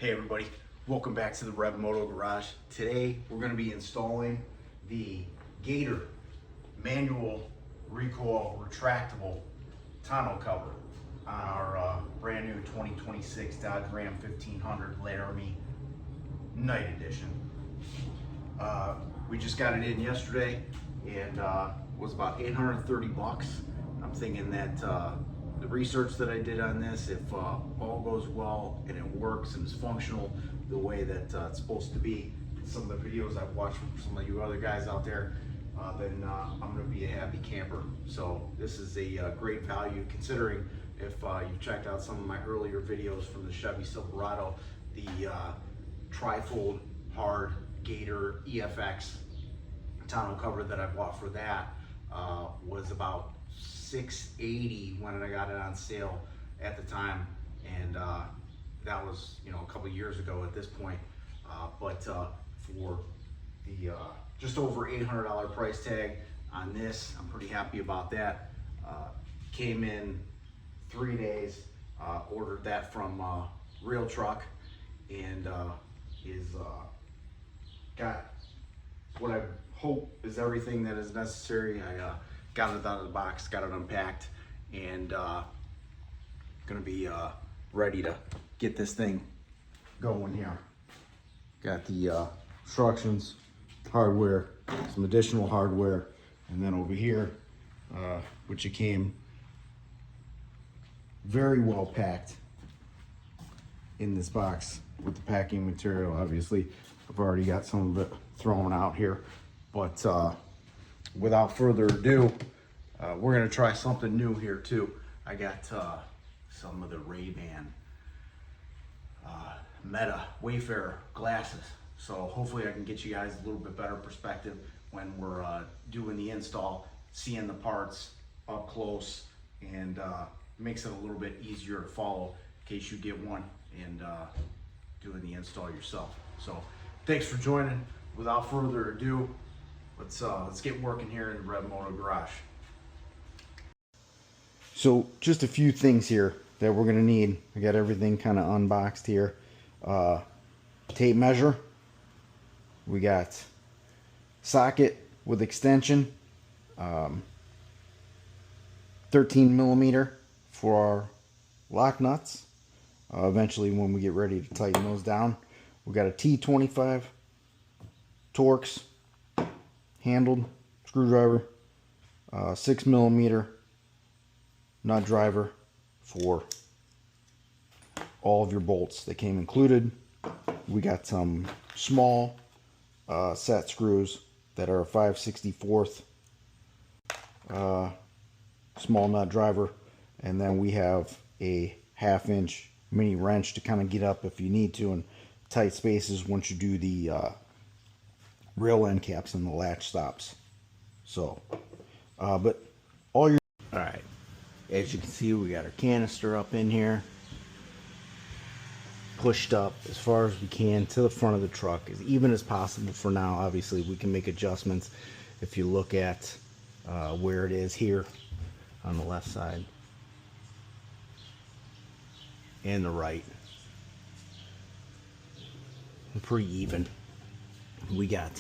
Hey everybody, welcome back to the Rev Moto Garage. Today we're going to be installing the Gator manual recoil retractable tonneau cover on our brand new 2026 Dodge Ram 1500 Laramie Night Edition. We just got it in yesterday and was about 830 bucks. I'm thinking that the research that I did on this, if all goes well and it works and is functional the way that it's supposed to be, some of the videos I've watched from some of you other guys out there, then I'm going to be a happy camper. So this is a great value, considering if you've checked out some of my earlier videos from the Chevy Silverado, the trifold hard Gator EFX tonneau cover that I bought for that was about $680 when I got it on sale at the time, and that was, you know, a couple years ago at this point. But for the just over $800 price tag on this, I'm pretty happy about that. Came in 3 days. Ordered that from Real Truck, and is got what I hope is everything that is necessary. I got it out of the box, got it unpacked, and gonna be ready to get this thing going here. Got the instructions, hardware, some additional hardware, and then over here, which it came very well packed in this box with the packing material. Obviously, I've already got some of it thrown out here, but without further ado, we're gonna try something new here too. I got some of the Ray-Ban Meta Wayfarer glasses, so hopefully I can get you guys a little bit better perspective when we're doing the install, seeing the parts up close, and makes it a little bit easier to follow in case you get one and doing the install yourself. So thanks for joining. Without further ado, let's get working here in the Rev Moto Garage. So just a few things here that we're gonna need. I got everything kind of unboxed here. Tape measure. We got socket with extension. 13 millimeter for our lock nuts. Eventually, when we get ready to tighten those down, we got a T25 Torx handled screwdriver, 6 millimeter nut driver for all of your bolts that came included. We got some small set screws that are a 5/64 small nut driver, and then we have a 1/2 inch mini wrench to kind of get up if you need to in tight spaces once you do the rail end caps and the latch stops. So but all right, as you can see, we got our canister up in here, pushed up as far as we can to the front of the truck, as even as possible for now. Obviously we can make adjustments if you look at where it is here on the left side and the right. Pretty even. We got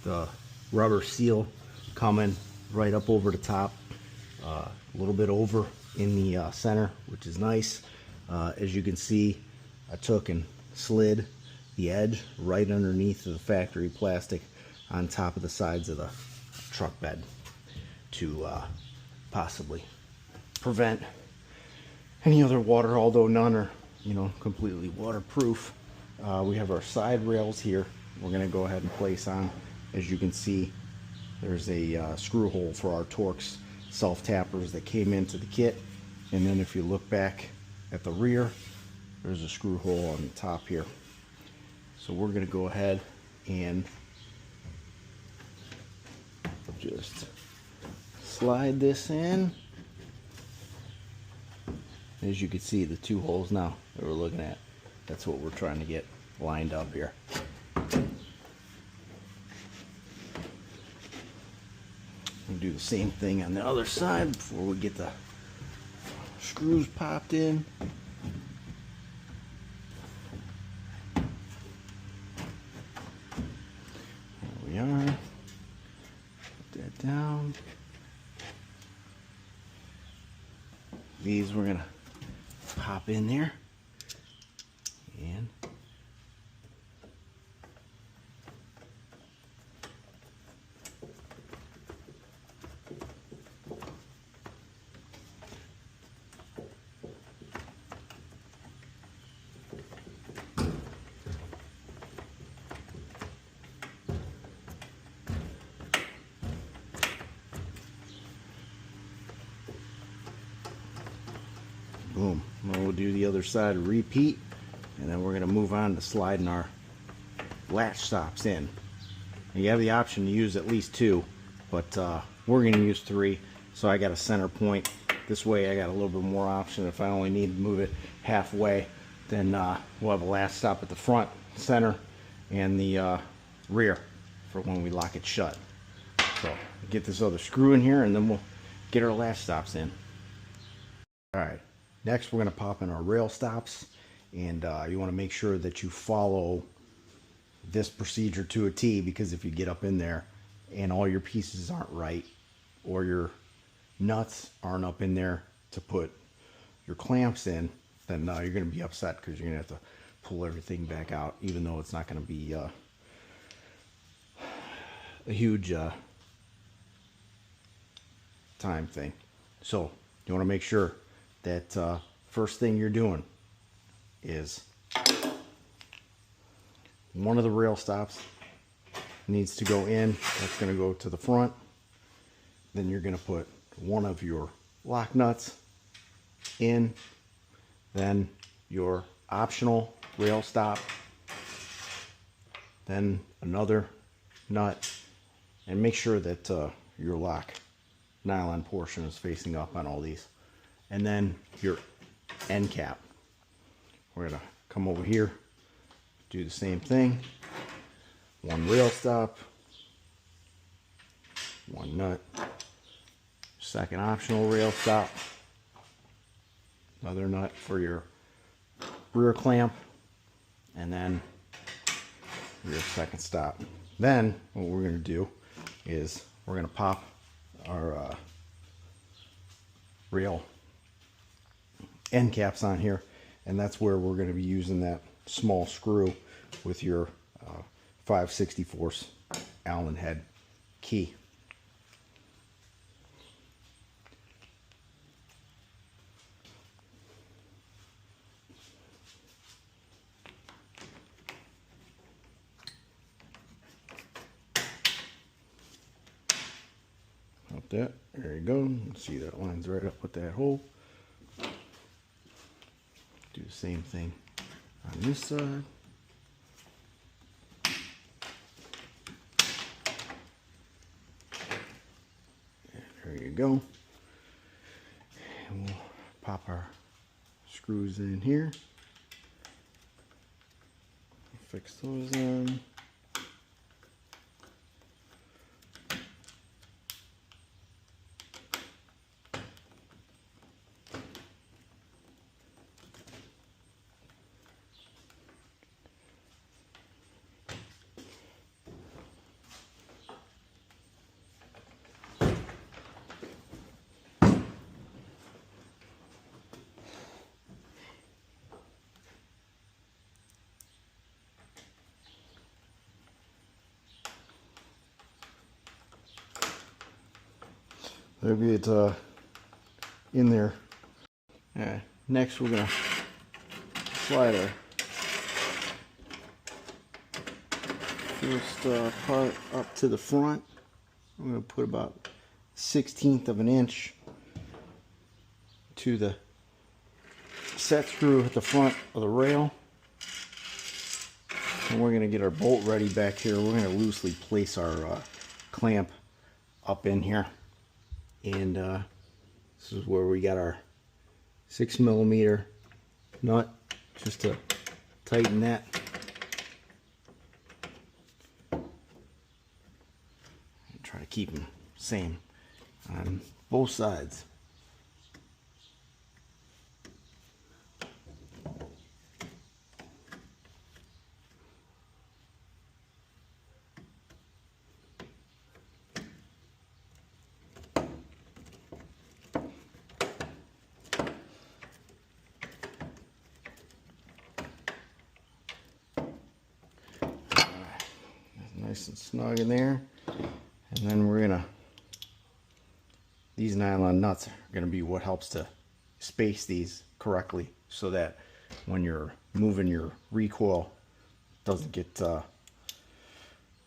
the rubber seal coming right up over the top, a little bit over in the center, which is nice. As you can see, I took and slid the edge right underneath the factory plastic on top of the sides of the truck bed to possibly prevent any other water, although none are, you know, completely waterproof. We have our side rails here we're going to go ahead and place on. As you can see, there's a screw hole for our Torx self tappers that came into the kit, and then if you look back at the rear, there's a screw hole on the top here. So we're going to go ahead and just slide this in. As you can see, the 2 holes now that we're looking at, that's what we're trying to get lined up here. We'll do the same thing on the other side before we get the screws popped in. down. These we're gonna pop in there, and boom. We'll do the other side, repeat, and then we're going to move on to sliding our latch stops in. And you have the option to use at least 2, but we're going to use 3. So I got a center point. This way I got a little bit more option. If I only need to move it halfway, then we'll have a latch stop at the front, center, and the rear for when we lock it shut. So get this other screw in here, and then we'll get our latch stops in. All right. Next, we're going to pop in our rail stops, and you want to make sure that you follow this procedure to a T, because if you get up in there and all your pieces aren't right, or your nuts aren't up in there to put your clamps in, then you're going to be upset, because you're going to have to pull everything back out, even though it's not going to be a huge time thing. So you want to make sure that first thing you're doing is one of the rail stops needs to go in. That's going to go to the front. Then you're going to put one of your lock nuts in, then your optional rail stop, then another nut, and make sure that your lock nylon portion is facing up on all these. And then your end cap. We're going to come over here, do the same thing. One rail stop, one nut, second optional rail stop, another nut for your rear clamp, and then your second stop. Then what we're going to do is we're going to pop our rail end caps on here, and that's where we're going to be using that small screw with your 5/64 Allen head key. Up that, there you go. See, that lines right up with that hole. Do the same thing on this side. There you go. And we'll pop our screws in here. Fix those in. They'll get in there. Next, we're gonna slide our first part up to the front. I'm gonna put about 1/16 of an inch to the set screw at the front of the rail, and we're gonna get our bolt ready back here. We're gonna loosely place our clamp up in here. And this is where we got our 6mm nut, just to tighten that. And try to keep them same on both sides. nice and snug in there. And then we're gonna, these nylon nuts are gonna be what helps to space these correctly so that when you're moving your recoil, it doesn't get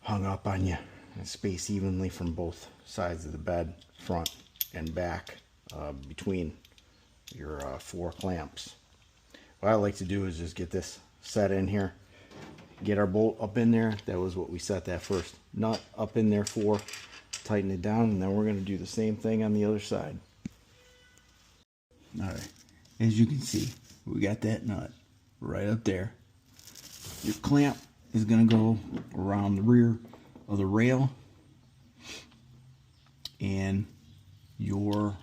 hung up on you, and space evenly from both sides of the bed, front and back, between your 4 clamps. What I like to do is just get this set in here, get our bolt up in there. That was what we set that first nut up in there for. Tighten it down, and then we're going to do the same thing on the other side. Alright, as you can see, we got that nut right up there. Your clamp is going to go around the rear of the rail, and your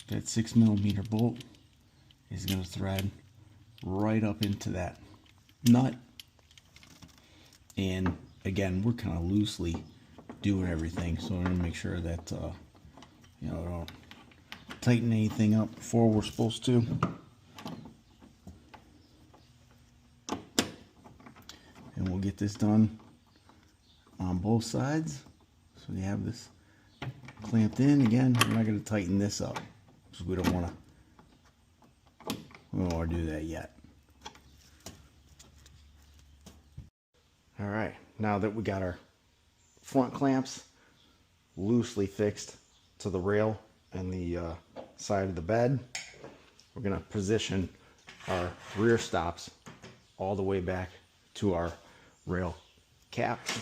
that 6mm bolt is going to thread right up into that nut. And again, we're kind of loosely doing everything, so I'm going to make sure that you know, don't tighten anything up before we're supposed to. And we'll get this done on both sides. So you have this clamped in. Again, we're not going to tighten this up because we don't want to do that yet. All right, now that we got our front clamps loosely fixed to the rail and the side of the bed, we're going to position our rear stops all the way back to our rail caps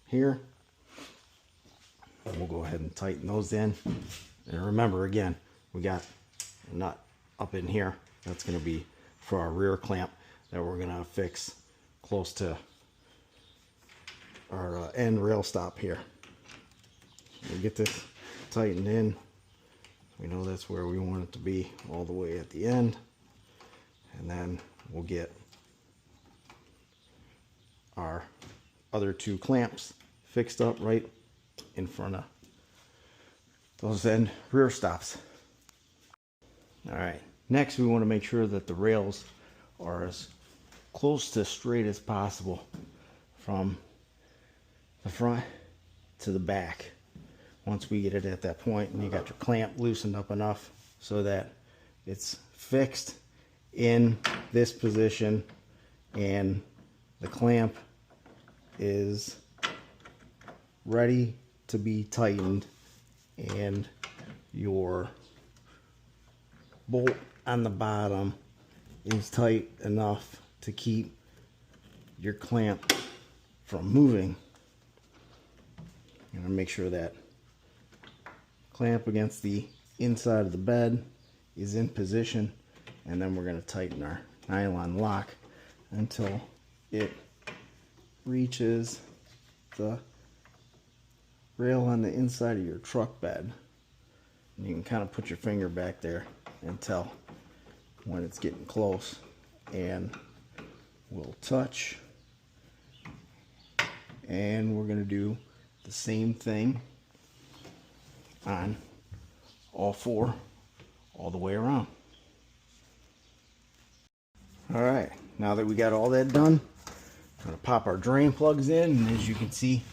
here. And we'll go ahead and tighten those in. And remember, again, we got a nut up in here. That's going to be for our rear clamp that we're going to fix close to our end rail stop here. We'll get this tightened in. We know that's where we want it to be, all the way at the end. And then we'll get our other 2 clamps fixed up right in front of those end rear stops. All right, next we want to make sure that the rails are as close to straight as possible from the front to the back. Once we get it at that point and you got your clamp loosened up enough so that it's fixed in this position and the clamp is ready to be tightened and your bolt on the bottom is tight enough to keep your clamp from moving. You're going to make sure that clamp against the inside of the bed is in position, and then we're going to tighten our nylon lock until it reaches the rail on the inside of your truck bed. And you can kind of put your finger back there and tell when it's getting close, and we'll touch. And we're going to do the same thing on all 4 all the way around. All right, now that we got all that done, I'm going to pop our drain plugs in, and as you can see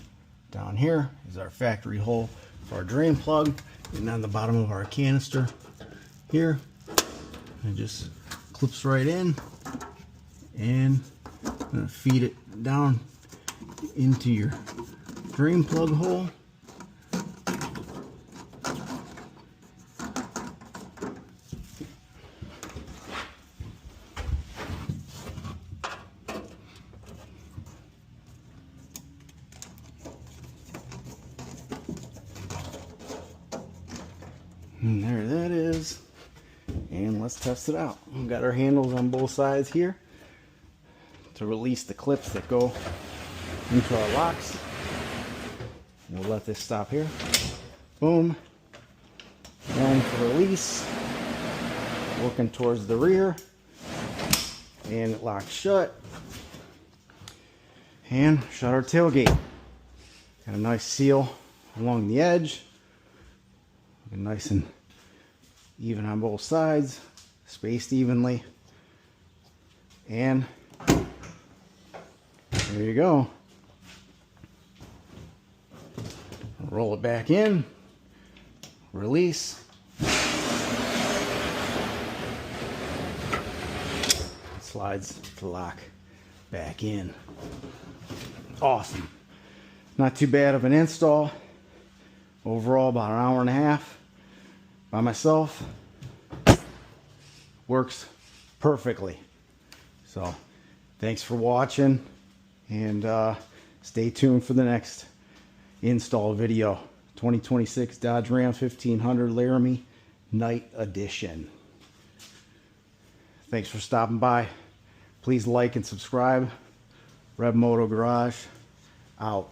down here is our factory hole for our drain plug, and on the bottom of our canister here it just clips right in, and I'm going to feed it down into your drain plug hole. And there that is. And let's test it out. We've got our handles on both sides here to release the clips that go into our locks. We'll let this stop here. Boom. And for release, working towards the rear, and it locks shut. And shut our tailgate. Got a nice seal along the edge. Looking nice and even on both sides, spaced evenly. And there you go. Roll it back in, release. Slides to lock back in. Awesome. Not too bad of an install. Overall, about an hour and a half by myself. Works perfectly. So, thanks for watching, and stay tuned for the next install video. 2026 Dodge Ram 1500 Laramie Night Edition. Thanks for stopping by. Please like and subscribe. Rev Moto Garage out.